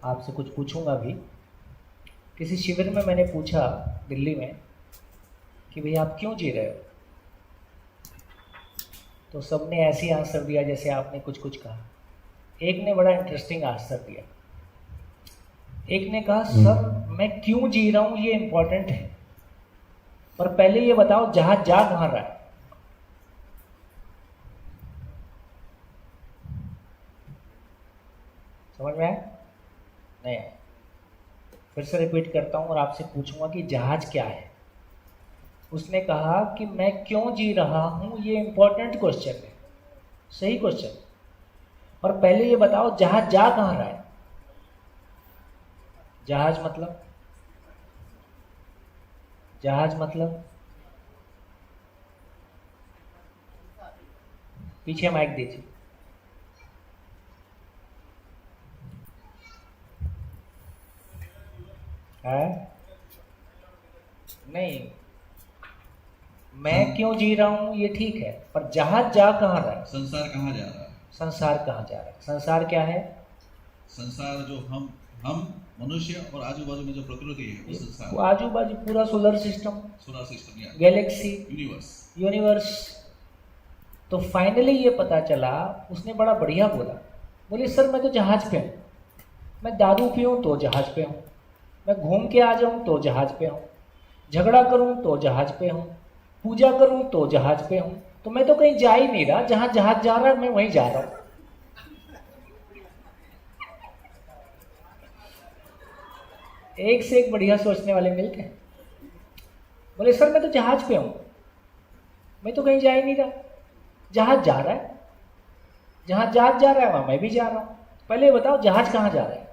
आपसे कुछ पूछूंगा भी। किसी शिविर में मैंने पूछा दिल्ली में कि भई आप क्यों जी रहे हो? तो सबने ऐसे ही आंसर दिया जैसे आपने कुछ कुछ कहा। एक ने बड़ा इंटरेस्टिंग आंसर दिया। एक ने कहा सर मैं क्यों जी रहा हूँ ये इंपॉर्टेंट है, पर पहले ये बताओ जहाज जा कहाँ रहा है? समझ में आया? नहीं आया? फिर से रिपीट करता हूँ और आपसे पूछूंगा कि जहाज क्या है। उसने कहा कि मैं क्यों जी रहा हूँ ये इंपॉर्टेंट क्वेश्चन है, सही क्वेश्चन, और पहले ये बताओ जहाज जा कहाँ रहा है? जहाज मतलब पीछे माइक दीजिए। है नहीं, मैं क्यों जी रहा हूँ ये ठीक है, पर जहाज जा कहाँ रहा है? संसार कहाँ जा रहा है? संसार कहाँ जा रहा है? संसार क्या है? संसार जो हम मनुष्य और आजू बाजू में जो प्रकृति है वो संसार। वो आजू बाजू पूरा सोलर सिस्टम, या गैलेक्सी, यूनिवर्स। तो फाइनली ये पता चला, उसने बड़ा बढ़िया बोला, बोले सर मैं तो जहाज पे हूँ, मैं दारू पीऊँ तो जहाज पे हूँ, मैं घूम के आ जाऊँ तो जहाज पे हूँ, झगड़ा करूँ तो जहाज पे हूँ, पूजा करूँ तो जहाज पे हूँ, तो मैं तो कहीं जा ही नहीं रहा, जहाँ जहाज जा रहा है मैं वहीं जा रहा हूँ। एक से एक बढ़िया सोचने वाले मिलते हैं। बोले सर मैं तो जहाज पे हूँ, मैं तो कहीं जा ही नहीं रहा, जहाज जा रहा है, जहाँ जहाज जा रहा है वहाँ मैं भी जा रहा हूँ, पहले बताओ जहाज कहाँ जा रहा है?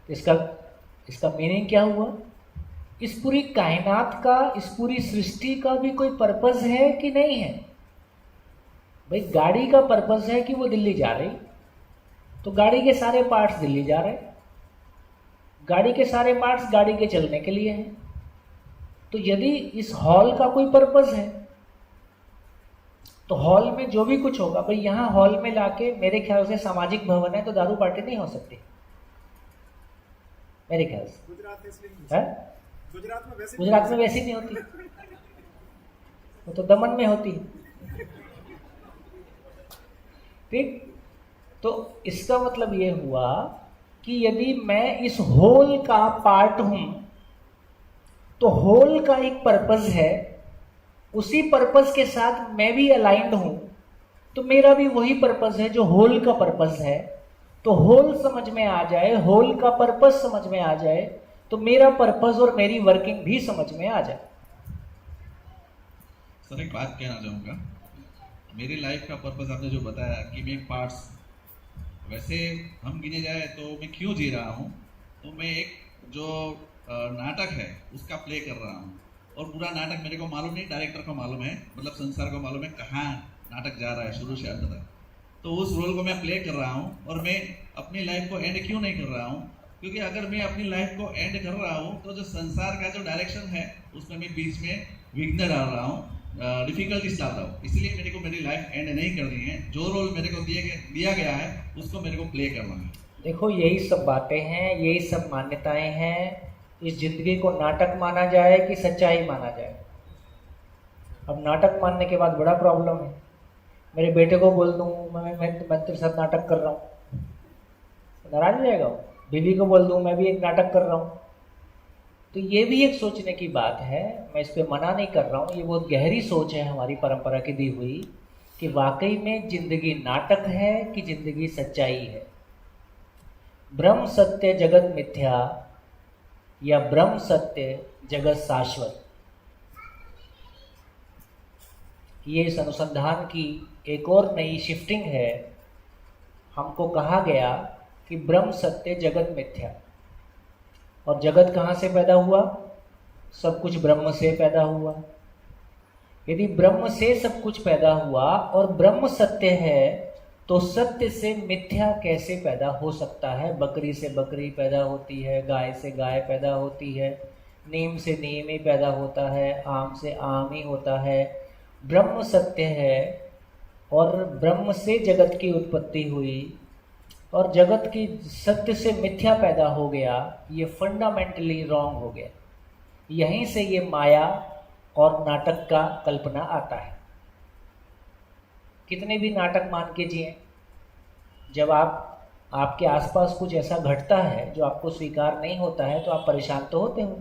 इसका मीनिंग क्या हुआ? इस पूरी कायनात का, इस पूरी सृष्टि का भी कोई पर्पस है कि नहीं है? भाई गाड़ी का पर्पस है कि वो दिल्ली जा रही, तो गाड़ी के सारे पार्ट्स दिल्ली जा रहे, गाड़ी के सारे पार्ट्स गाड़ी के चलने के लिए हैं। तो यदि इस हॉल का कोई पर्पस है तो हॉल में जो भी कुछ होगा, भाई यहाँ हॉल में लाके मेरे ख्याल से सामाजिक भवन है तो दारू पार्टी नहीं हो सकती मेरे ख्याल से। गुजरात में वैसी नहीं होती, वो तो दमन में होती। ठीक, तो इसका मतलब ये हुआ कि यदि मैं इस होल का पार्ट हूं तो होल का एक पर्पस है, उसी पर्पस के साथ मैं भी अलाइंड हूं, तो मेरा भी वही पर्पस है जो होल का पर्पस है। तो होल समझ में आ जाए, होल का पर्पस समझ में आ जाए, तो मेरा पर्पस और मेरी वर्किंग भी समझ में आ जाए। सर एक बात कहना चाहूँगा, मेरी लाइफ का पर्पस आपने जो बताया कि मैं पार्ट्स, वैसे हम गिने जाए तो मैं क्यों जी रहा हूँ, तो मैं एक जो नाटक है उसका प्ले कर रहा हूँ, और पूरा नाटक मेरे को मालूम नहीं, डायरेक्टर को मालूम है, मतलब संसार को मालूम है कहाँ नाटक जा रहा है शुरू से अंत तक। तो उस रोल को मैं प्ले कर रहा हूँ, और मैं अपनी लाइफ को एंड क्यों नहीं कर रहा हूँ, क्योंकि अगर मैं अपनी लाइफ को एंड कर रहा हूँ तो जो संसार का जो डायरेक्शन है उसमें मैं बीच में विघ्न डाल रहा हूँ, डिफिकल्टीज डाल रहा हूँ। इसलिए मेरे को मेरी लाइफ एंड नहीं करनी है, जो रोल मेरे को दिया गया है उसको मेरे को प्ले करना है। देखो यही सब बातें हैं, यही सब मान्यताएं हैं। इस जिंदगी को नाटक माना जाए कि सच्चाई माना जाए? अब नाटक मानने के बाद बड़ा प्रॉब्लम है। मेरे बेटे को बोल दूँ मैं तेरे साथ नाटक कर रहा हूँ, नाराज हो जाएगा वो। बीवी को बोल दूँ मैं भी एक नाटक कर रहा हूँ, तो ये भी एक सोचने की बात है। मैं इस पर मना नहीं कर रहा हूँ, ये बहुत गहरी सोच है हमारी परंपरा की दी हुई कि वाकई में जिंदगी नाटक है कि जिंदगी सच्चाई है। ब्रह्म सत्य जगत मिथ्या या ब्रह्म सत्य जगत शाश्वत, ये इस अनुसंधान की एक और नई शिफ्टिंग है। हमको कहा गया कि ब्रह्म सत्य जगत मिथ्या, और जगत कहाँ से पैदा हुआ? सब कुछ ब्रह्म से पैदा हुआ। यदि ब्रह्म से सब कुछ पैदा हुआ और ब्रह्म सत्य है, तो सत्य से मिथ्या कैसे पैदा हो सकता है? बकरी से बकरी पैदा होती है, गाय से गाय पैदा होती है, नीम से नीम ही पैदा होता है, आम से आम ही होता है। ब्रह्म सत्य है और ब्रह्म से जगत की उत्पत्ति हुई, और जगत की सत्य से मिथ्या पैदा हो गया, ये फंडामेंटली रॉन्ग हो गया। यहीं से ये माया और नाटक का कल्पना आता है। कितने भी नाटक मान के जिए, जब आपके आसपास कुछ ऐसा घटता है जो आपको स्वीकार नहीं होता है तो आप परेशान तो होते हो।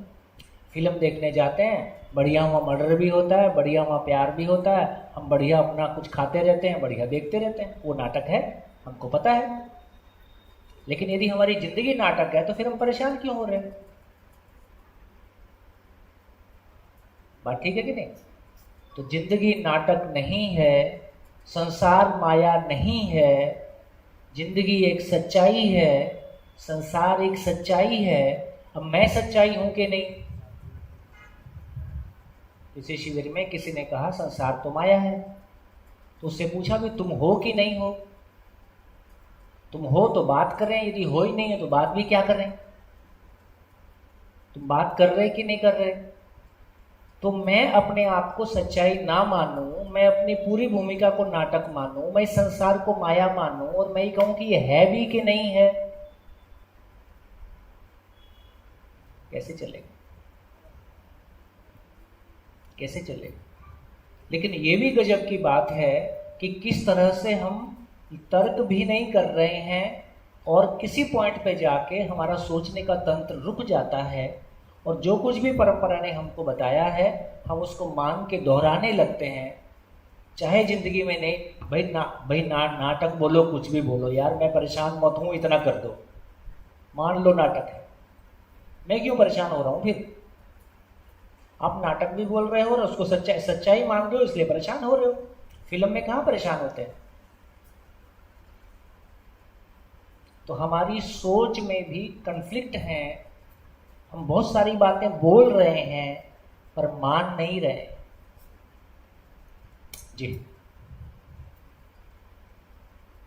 फिल्म देखने जाते हैं, बढ़िया वहाँ मर्डर भी होता है, बढ़िया वहाँ प्यार भी होता है, हम बढ़िया अपना कुछ खाते रहते हैं, बढ़िया देखते रहते हैं, वो नाटक है, हमको पता है। लेकिन यदि हमारी जिंदगी नाटक है तो फिर हम परेशान क्यों हो रहे हैं? बात ठीक है कि नहीं? तो जिंदगी नाटक नहीं है, संसार माया नहीं है, जिंदगी एक सच्चाई है, संसार एक सच्चाई है। अब मैं सच्चाई हूं कि नहीं? इसी शिविर में किसी ने कहा संसार तो माया है, तो उससे पूछा भी तुम हो कि नहीं हो? तुम हो तो बात करें, यदि हो ही नहीं है तो बात भी क्या करें? तुम बात कर रहे कि नहीं कर रहे? तो मैं अपने आप को सच्चाई ना मानूं, मैं अपनी पूरी भूमिका को नाटक मानूं, मैं संसार को माया मानूं और मैं ही कहूं कि ये है भी कि नहीं है, कैसे चलेगा? कैसे चलेगा? लेकिन ये भी गजब की बात है कि किस तरह से हम तर्क भी नहीं कर रहे हैं और किसी पॉइंट पे जाके हमारा सोचने का तंत्र रुक जाता है और जो कुछ भी परंपरा ने हमको बताया है हम उसको मान के दोहराने लगते हैं। चाहे जिंदगी में नहीं, भाई नाटक बोलो, कुछ भी बोलो यार, मैं परेशान मत हूँ, इतना कर दो, मान लो नाटक है, मैं क्यों परेशान हो रहा हूँ? फिर आप नाटक भी बोल रहे हो और उसको सच्चाई मान रहे हो, इसलिए परेशान हो रहे हो। फिल्म में कहाँ परेशान होते हैं? तो हमारी सोच में भी कन्फ्लिक्ट है, हम बहुत सारी बातें बोल रहे हैं पर मान नहीं रहे। जी।